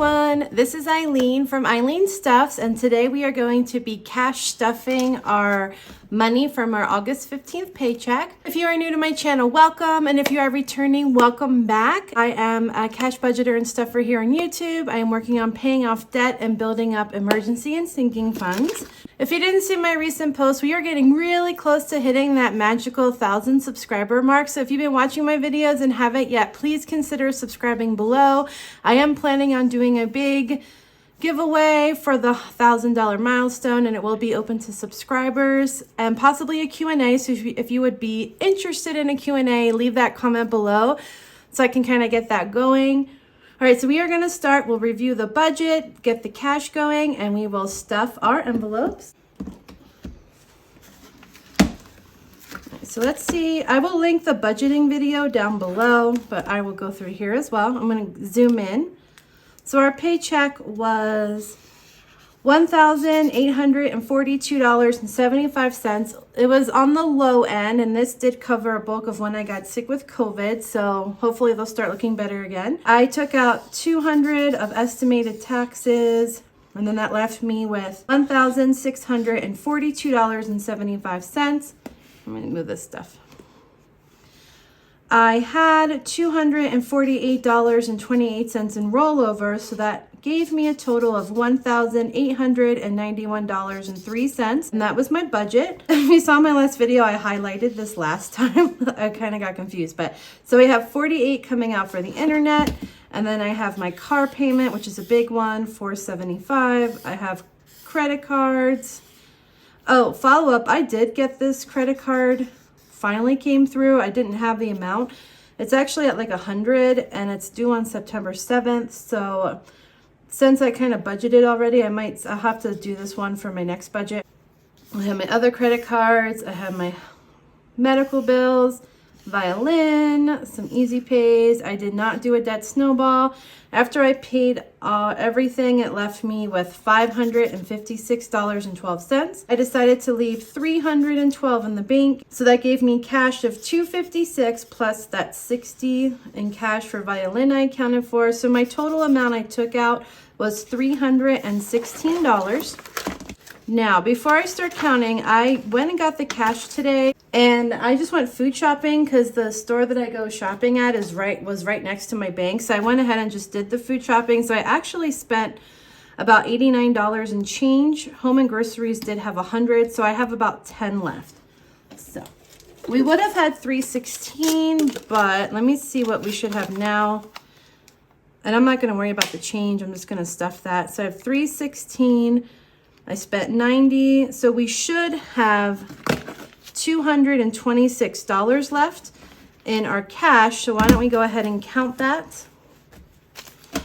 everyone, this is Eileen from Eileen Stuffs, and today we are going to be cash stuffing our money from our August 15th paycheck. If you are new to my channel, welcome, and if you are returning, welcome back. I am a cash budgeter and stuffer here on YouTube. I am working on paying off debt and building up emergency and sinking funds. If you didn't see my recent post, we are getting really close to hitting that magical 1,000 subscriber mark. So if you've been watching my videos and haven't yet, please consider subscribing below. I am planning on doing a big giveaway for the $1,000 milestone, and it will be open to subscribers and possibly a Q&A. So if you would be interested in a Q&A, leave that comment below so I can kind of get that going. All right, so we are going to start. We'll review the budget, get the cash going, and we will stuff our envelopes. So let's see. I will link the budgeting video down below, but I will go through here as well. I'm going to zoom in. So our paycheck was $1,842.75. It was on the low end, and this did cover a bulk of when I got sick with COVID, so hopefully they'll start looking better again. I took out $200 of estimated taxes, and then that left me with $1,642.75. I'm going to move this stuff. I had $248.28 in rollover, so that gave me a total of $1,891.03, and that was my budget. If you saw my last video, I highlighted this last time. I kind of got confused, but so we have $48 coming out for the internet, and then I have my car payment, which is a big one, $475. I have credit cards. Oh, follow up, I did get this credit card. Finally came through. I didn't have the amount. It's actually at like 100, and it's due on September 7th. So since I kind of budgeted already, I'll have to do this one for my next budget. I have my other credit cards. I have my medical bills, violin, some easy pays. I did not do a debt snowball. After I paid everything, it left me with $556.12. I decided to leave $312 in the bank, so that gave me cash of $256 plus that $60 in cash for violin I accounted for. So my total amount I took out was $316. Now, before I start counting, I went and got the cash today, and I just went food shopping because the store that I go shopping at was right next to my bank. So I went ahead and just did the food shopping. So I actually spent about $89 in change. Home and groceries did have 100, so I have about 10 left. So we would have had $316, but let me see what we should have now. And I'm not going to worry about the change. I'm just going to stuff that. So I have $316. I spent $90, so we should have $226 left in our cash. So why don't we go ahead and count that? All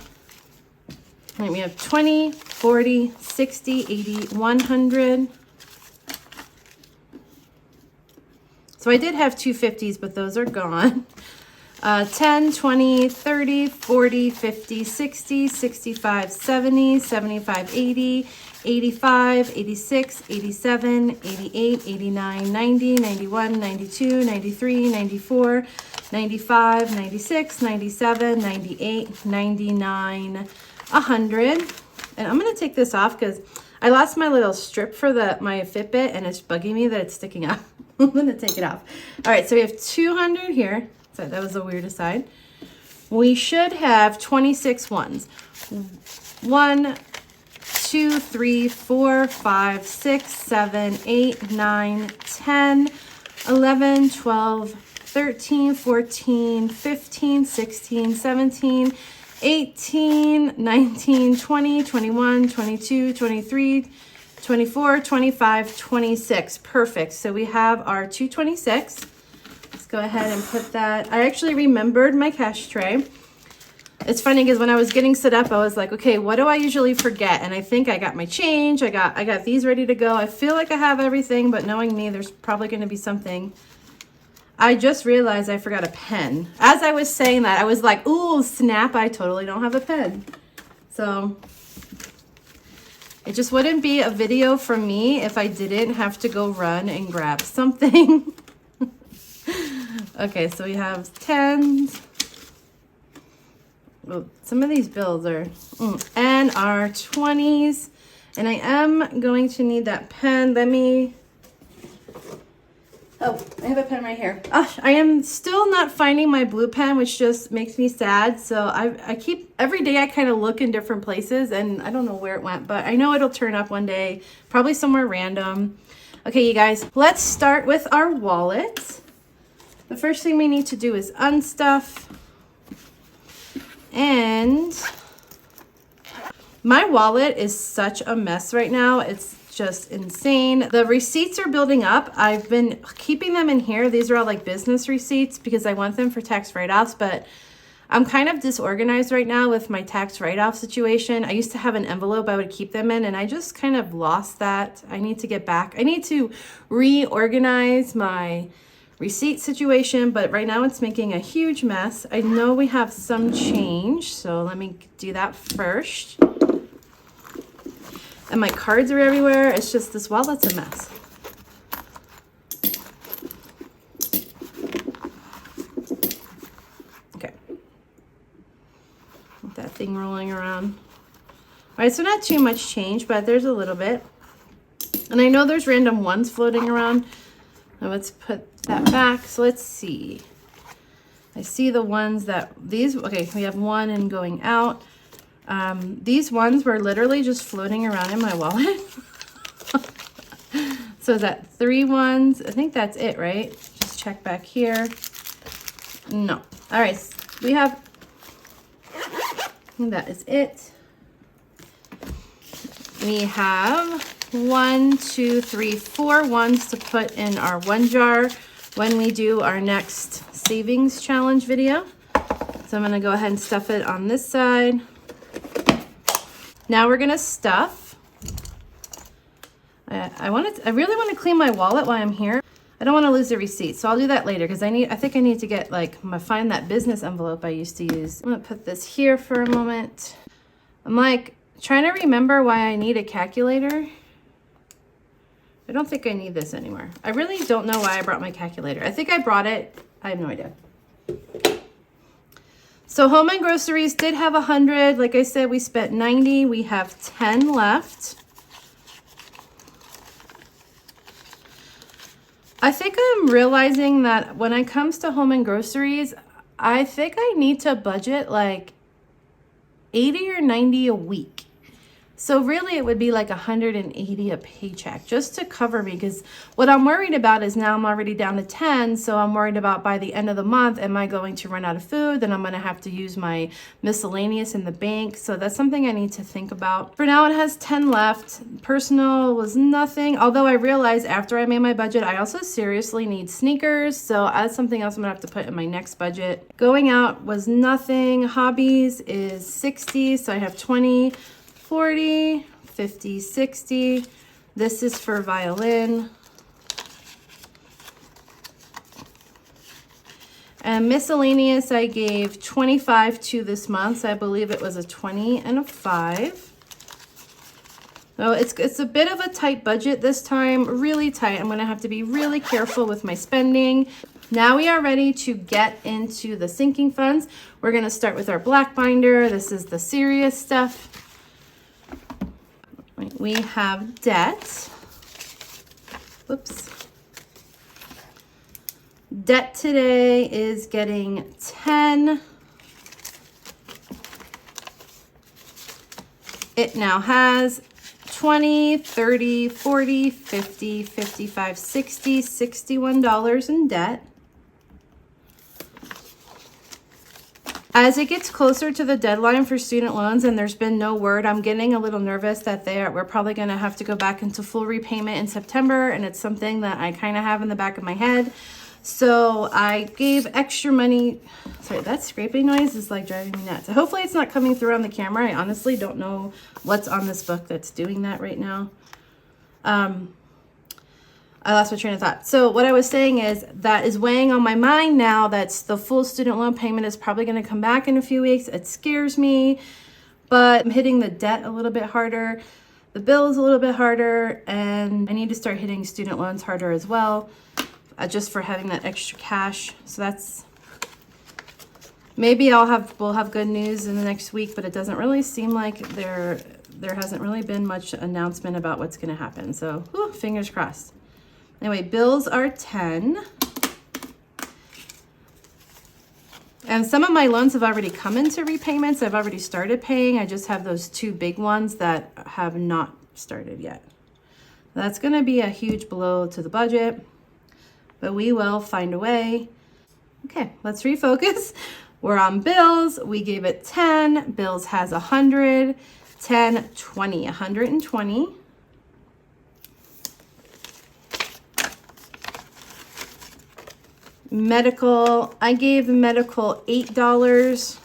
right, we have 20, 40, 60, 80, 100. So I did have 250s, but those are gone. 10, 20, 30, 40, 50, 60, 65, 70, 75, 80, 85, 86, 87, 88, 89, 90, 91, 92, 93, 94, 95, 96, 97, 98, 99, 100. And I'm going to take this off because I lost my little strip for my Fitbit, and it's bugging me that it's sticking out. I'm going to take it off. All right, so we have 200 here. So that was the weirdest side. We should have 26 ones. 1, 2, 3, 4, 5, 6, 7, 8, 9, 10, 11, 12, 13, 14, 15, 16, 17, 18, 19, 20, 21, 22, 23, 24, 25, 26. Perfect. So we have our 226. Let's go ahead and put that. I actually remembered my cash tray. It's funny because when I was getting set up, I was like, okay, what do I usually forget? And I think I got my change. I got these ready to go. I feel like I have everything, but knowing me, there's probably going to be something. I just realized I forgot a pen. As I was saying that, I was like, ooh, snap, I totally don't have a pen. So it just wouldn't be a video for me if I didn't have to go run and grab something. Okay, so we have 10s, well, some of these bills are, and our 20s. And I am going to need that pen. Oh, I have a pen right here. I am still not finding my blue pen, which just makes me sad. So I keep, every day I kind of look in different places and I don't know where it went, but I know it'll turn up one day, probably somewhere random. Okay, you guys, let's start with our wallet. The first thing we need to do is unstuff. And my wallet is such a mess right now. It's just insane. The receipts are building up. I've been keeping them in here. These are all like business receipts because I want them for tax write-offs, but I'm kind of disorganized right now with my tax write-off situation. I used to have an envelope I would keep them in and I just kind of lost that. I need to get back. I need to reorganize my receipt situation, but right now it's making a huge mess. I know we have some change, so let me do that first. And my cards are everywhere. It's just this wallet's a mess. Okay. With that thing rolling around. All right, so not too much change, but there's a little bit. And I know there's random ones floating around. Now let's put that back. So let's see. I see the ones that okay, we have one and going out. These ones were literally just floating around in my wallet. So is that 3 ones? I think that's it, right? Just check back here. No. All right, we have, that is it. We have 1, 2, 3, 4 ones to put in our one jar when we do our next savings challenge video. So I'm gonna go ahead and stuff it on this side. Now we're gonna stuff. I really want to clean my wallet while I'm here. I don't want to lose the receipt, so I'll do that later because I think I need to get find that business envelope I used to use. I'm gonna put this here for a moment. I'm like trying to remember why I need a calculator. I don't think I need this anymore. I really don't know why I brought my calculator. I think I brought it. I have no idea. So home and groceries did have 100. Like I said, we spent 90. We have 10 left. I think I'm realizing that when it comes to home and groceries, I think I need to budget like 80 or 90 a week. So really it would be like 180 a paycheck just to cover me, because what I'm worried about is now I'm already down to 10. So I'm worried about by the end of the month, am I going to run out of food? Then I'm going to have to use my miscellaneous in the bank. So that's something I need to think about. For now, it has 10 left. Personal was nothing. Although I realized after I made my budget, I also seriously need sneakers. So that's something else I'm going to have to put in my next budget. Going out was nothing. Hobbies is 60. So I have 20. 40, 50, 60. This is for violin. And miscellaneous, I gave 25 to this month. So I believe it was a 20 and a 5. So it's a bit of a tight budget this time, really tight. I'm gonna have to be really careful with my spending. Now we are ready to get into the sinking funds. We're gonna start with our black binder. This is the serious stuff. We have debt. Whoops. Debt today is getting 10. It now has 20, 30, 40, 50, 55, 60, $61 in debt. As it gets closer to the deadline for student loans and there's been no word, I'm getting a little nervous that we're probably going to have to go back into full repayment in September, and it's something that I kind of have in the back of my head. So I gave extra money. Sorry, that scraping noise is like driving me nuts. Hopefully it's not coming through on the camera. I honestly don't know what's on this book that's doing that right now. I lost my train of thought. So what I was saying is that is weighing on my mind now. That's the full student loan payment is probably going to come back in a few weeks. It scares me, but I'm hitting the debt a little bit harder. The bill is a little bit harder, and I need to start hitting student loans harder as well, just for having that extra cash. So Maybe we'll have good news in the next week, but it doesn't really seem like there hasn't really been much announcement about what's going to happen. So, whew, fingers crossed. Anyway, bills are 10. And some of my loans have already come into repayments. I've already started paying. I just have those 2 big ones that have not started yet. That's going to be a huge blow to the budget, but we will find a way. Okay, let's refocus. We're on bills. We gave it 10. Bills has 100, 10, 20, 120. Medical, I gave medical $8.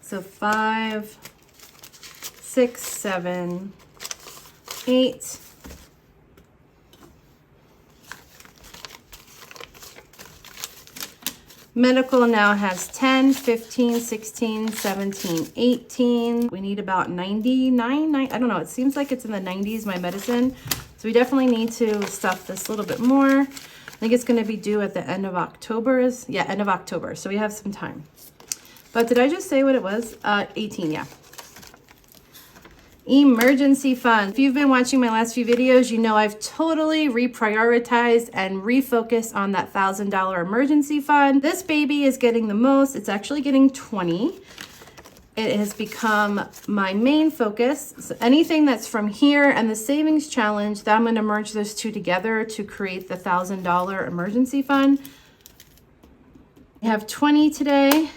So 5, 6, 7, 8. Medical now has 10, 15, 16, 17, 18. We need about 99, I don't know. It seems like it's in the 90s, my medicine. So we definitely need to stuff this a little bit more. I think it's going to be due at the end of October. End of October. So we have some time. But did I just say what it was? 18, yeah. Emergency fund. If you've been watching my last few videos, you know I've totally reprioritized and refocused on that $1,000 emergency fund. This baby is getting the most. It's actually getting 20. It has become my main focus. So anything that's from here and the savings challenge, that I'm going to merge those 2 together to create the $1,000 emergency fund. We have 20 today.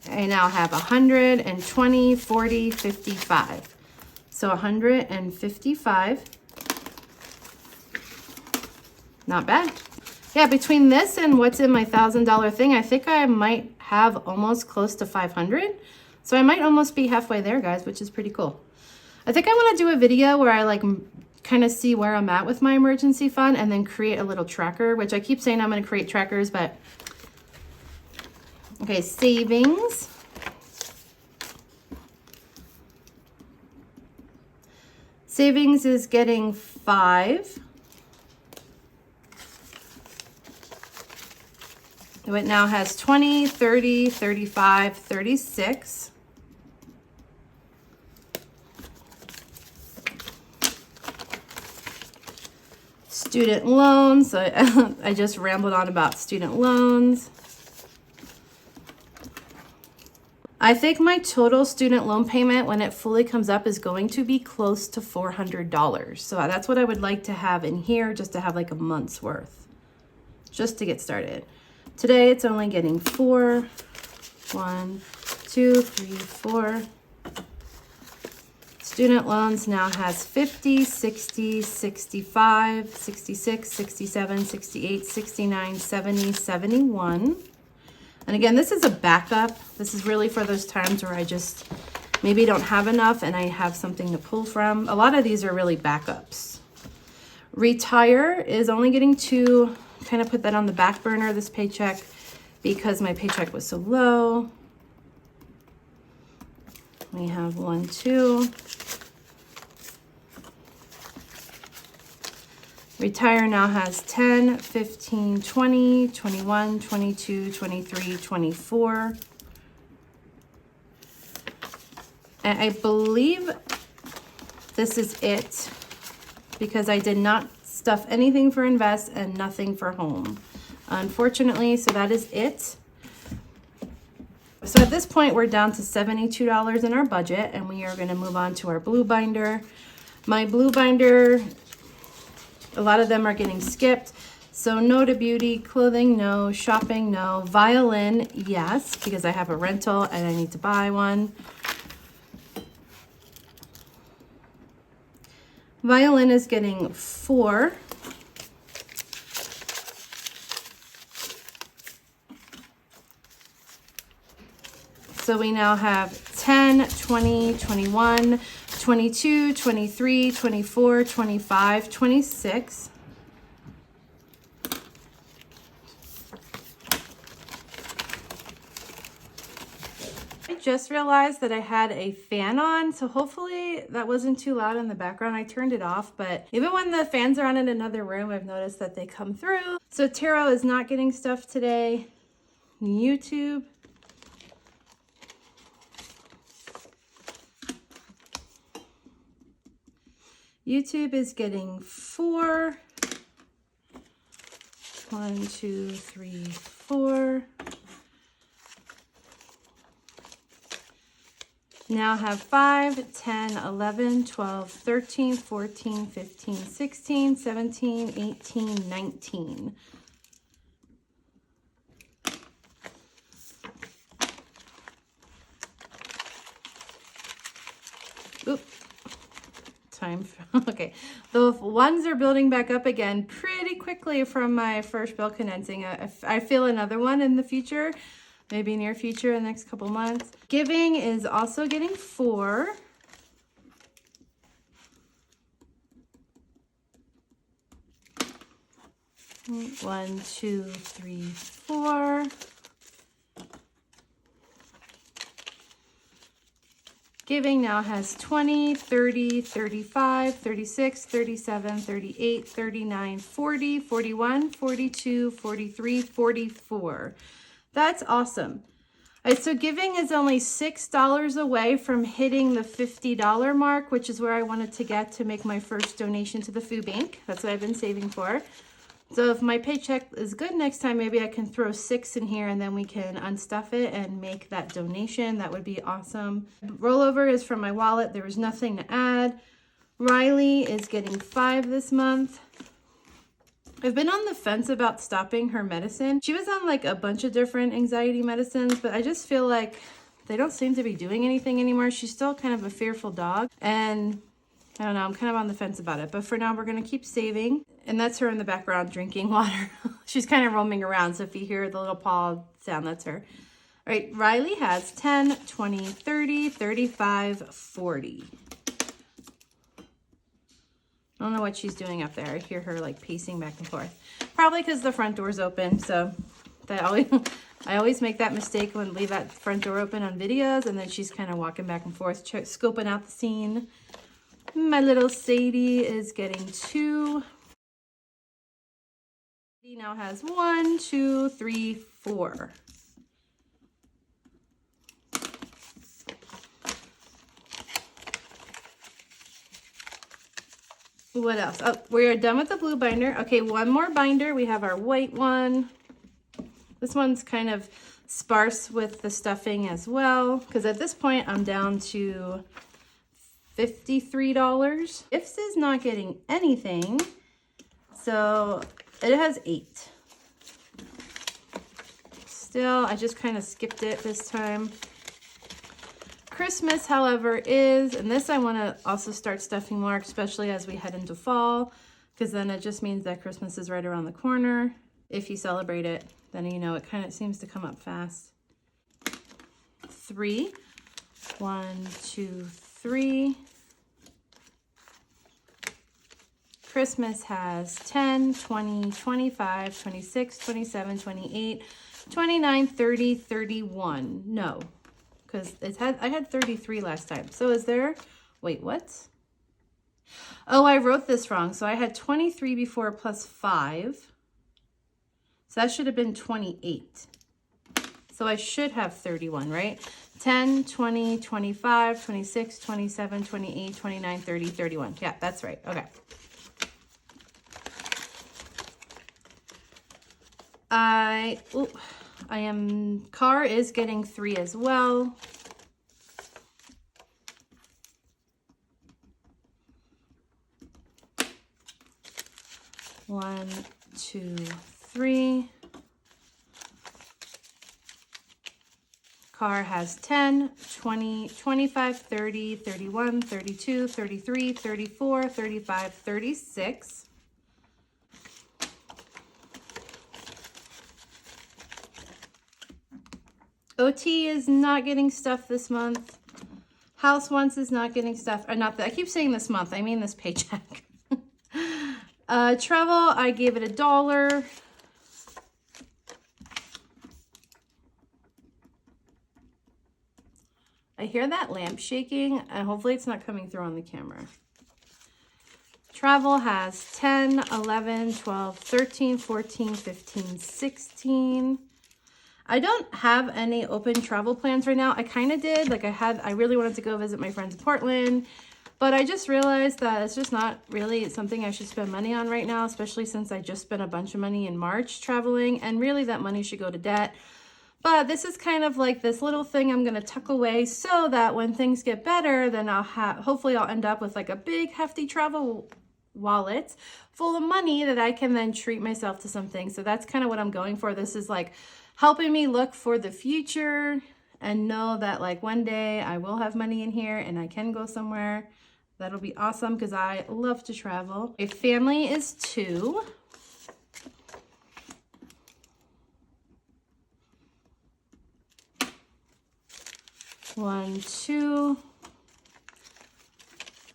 I now have 120, 40, 55. So 155. Not bad. Yeah, between this and what's in my $1,000 thing, I think I might have almost close to 500. So I might almost be halfway there, guys, which is pretty cool. I think I want to do a video where I like kind of see where I'm at with my emergency fund and then create a little tracker, which I keep saying I'm going to create trackers, but okay, savings. Savings is getting 5. It now has 20, 30, 35, 36. Student loans. I just rambled on about student loans. I think my total student loan payment when it fully comes up is going to be close to $400. So that's what I would like to have in here, just to have like a month's worth, just to get started. Today it's only getting 4. 1, 2, 3, 4. Student loans now has 50, 60, 65, 66, 67, 68, 69, 70, 71. And again, this is a backup. This is really for those times where I just maybe don't have enough and I have something to pull from. A lot of these are really backups. Retire is only getting 2. Kind of put that on the back burner, this paycheck, because my paycheck was so low. We have 1, 2. Retire now has 10, 15, 20, 21, 22, 23, 24. And I believe this is it because I did not stuff anything for invest and nothing for home, unfortunately. So that is it. So at this point, we're down to $72 in our budget, and we are going to move on to our blue binder. My blue binder, a lot of them are getting skipped. So no to beauty, clothing, no, shopping, no, violin, yes, because I have a rental and I need to buy one. Violin is getting 4. So we now have 10, 20, 21, 22, 23, 24, 25, 26. I just realized that I had a fan on, so hopefully that wasn't too loud in the background. I turned it off, but even when the fans are on in another room, I've noticed that they come through. So Tarot is not getting stuff today. YouTube. YouTube is getting 4. 1, 2, 3, 4. Now have 5, 10, 11, 12, 13, 14, 15, 16, 17, 18, 19. Oop. Time for, okay. The ones are building back up again pretty quickly from my first bill condensing. I feel another one in the future. Maybe near future in the next couple months. Giving is also getting 4. One, 2, 3, 4. Giving now has 20, 30, 35, 36, 37, 38, 39, 40, 41, 42, 43, 44. That's awesome. All right, so giving is only $6 away from hitting the $50 mark, which is where I wanted to get to make my first donation to the food bank. That's what I've been saving for. So if my paycheck is good next time, maybe I can throw 6 in here and then we can unstuff it and make that donation. That would be awesome. Rollover is from my wallet. There was nothing to add. Riley is getting 5 this month. I've been on the fence about stopping her medicine. She was on like a bunch of different anxiety medicines, but I just feel like they don't seem to be doing anything anymore. She's still kind of a fearful dog, and I don't know, I'm kind of on the fence about it. But for now, we're going to keep saving. And that's her in the background drinking water. She's kind of roaming around, so if you hear the little paw sound, that's her. All right, Riley has 10, 20, 30, 35, 40. I don't know what she's doing up there. I hear her like pacing back and forth. Probably because the front door's open. So that I always make that mistake when leave that front door open on videos, and then she's kind of walking back and forth, scoping out the scene. My little Sadie is getting 2. Sadie now has 1, 2, 3, 4. What else? Oh, we are done with the blue binder. Okay, one more binder. We have our white one. This one's kind of sparse with the stuffing as well, because at this point I'm down to $53. Gifts is not getting anything, so it has 8. Still, I just kind of skipped it this time. Christmas, however, is, and this I want to also start stuffing more, especially as we head into fall, because then it just means that Christmas is right around the corner. If you celebrate it, then you know it kind of seems to come up fast. 3. 1, 2, 3. Christmas has 10, 20, 25, 26, 27, 28, 29, 30, 31. No. Because I had 33 last time. So is there, wait, what? Oh, I wrote this wrong. So I had 23 before plus 5. So that should have been 28. So I should have 31, right? 10, 20, 25, 26, 27, 28, 29, 30, 31. Yeah, that's right. Okay. Car is getting 3 as well. One, 2, 3. Car has 10, 20, 25, 30, 31, 32, 33, 34, 35, 36. OT is not getting stuff this month. House Wants is not getting stuff. Or not that. I keep saying this month. I mean this paycheck. Travel, I gave it $1. I hear that lamp shaking, and hopefully it's not coming through on the camera. Travel has 10, 11, 12, 13, 14, 15, 16. I don't have any open travel plans right now. I kind of did. Like I really wanted to go visit my friends in Portland, but I just realized that it's just not really something I should spend money on right now, especially since I just spent a bunch of money in March traveling, and really that money should go to debt. But this is kind of like this little thing I'm going to tuck away so that when things get better, then hopefully I'll end up with like a big hefty travel wallet full of money that I can then treat myself to something. So that's kind of what I'm going for. This is like helping me look for the future and know that like one day I will have money in here and I can go somewhere. That'll be awesome because I love to travel. A family is 2. One, 2.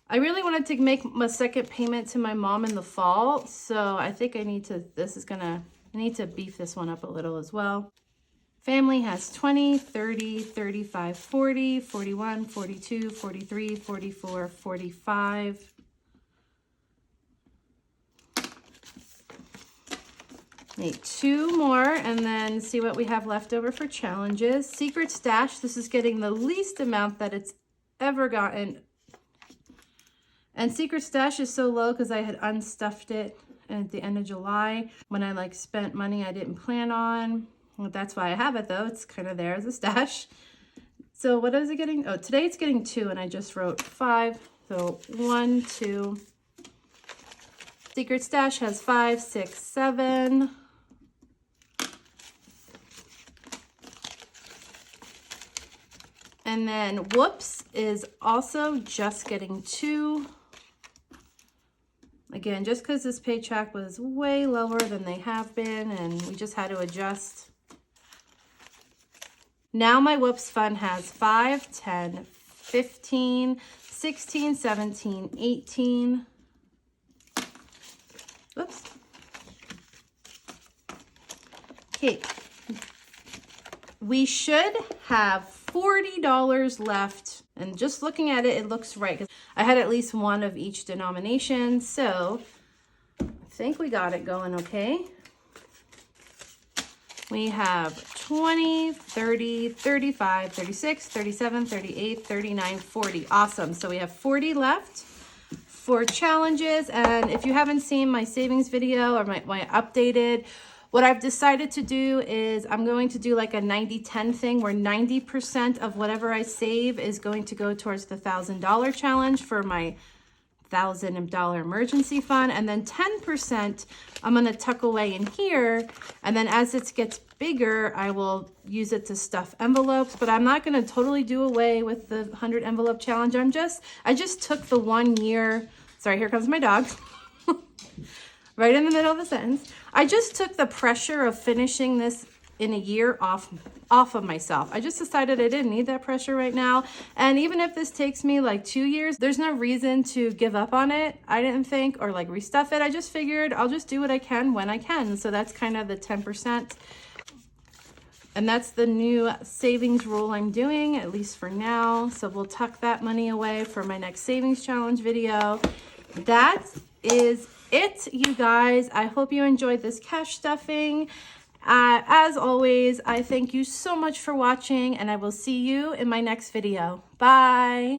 I really wanted to make my second payment to my mom in the fall, so I think I need to, I need to beef this one up a little as well. Family has 20, 30, 35, 40, 41, 42, 43, 44, 45. Need 2 more and then see what we have left over for challenges. Secret stash, this is getting the least amount that it's ever gotten. And secret stash is so low because I had unstuffed it at the end of July when I like spent money I didn't plan on. Well, that's why I have it though. It's kind of there as a stash. So what is it getting? Oh, today it's getting 2 and I just wrote 5. So 1, 2. Secret stash has 5, 6, 7. And then whoops is also just getting 2. Again, just because this paycheck was way lower than they have been and we just had to adjust. Now my whoops fund has 5, 10, 15, 16, 17, 18. Whoops. Okay. We should have $40 left. And just looking at it, it looks right. 'Cause I had at least one of each denomination. So I think we got it going okay. We have 20, 30, 35, 36, 37, 38, 39, 40. Awesome. So we have 40 left for challenges. And if you haven't seen my savings video or my updated, what I've decided to do is I'm going to do like a 90-10 thing where 90% of whatever I save is going to go towards the $1,000 challenge for my $1,000 emergency fund. And then 10% I'm going to tuck away in here. And then as it gets bigger, I will use it to stuff envelopes, but I'm not going to totally do away with the 100 envelope challenge. I just took the 1 year, sorry, here comes my dog. Right in the middle of the sentence. I just took the pressure of finishing this in a year off of myself. I just decided I didn't need that pressure right now. And even if this takes me like 2 years, there's no reason to give up on it. I didn't think, or like restuff it. I just figured I'll just do what I can when I can. So that's kind of the 10%. And that's the new savings rule I'm doing, at least for now. So we'll tuck that money away for my next savings challenge video. That is it, you guys. I hope you enjoyed this cash stuffing. As always, I thank you so much for watching, and I will see you in my next video. Bye.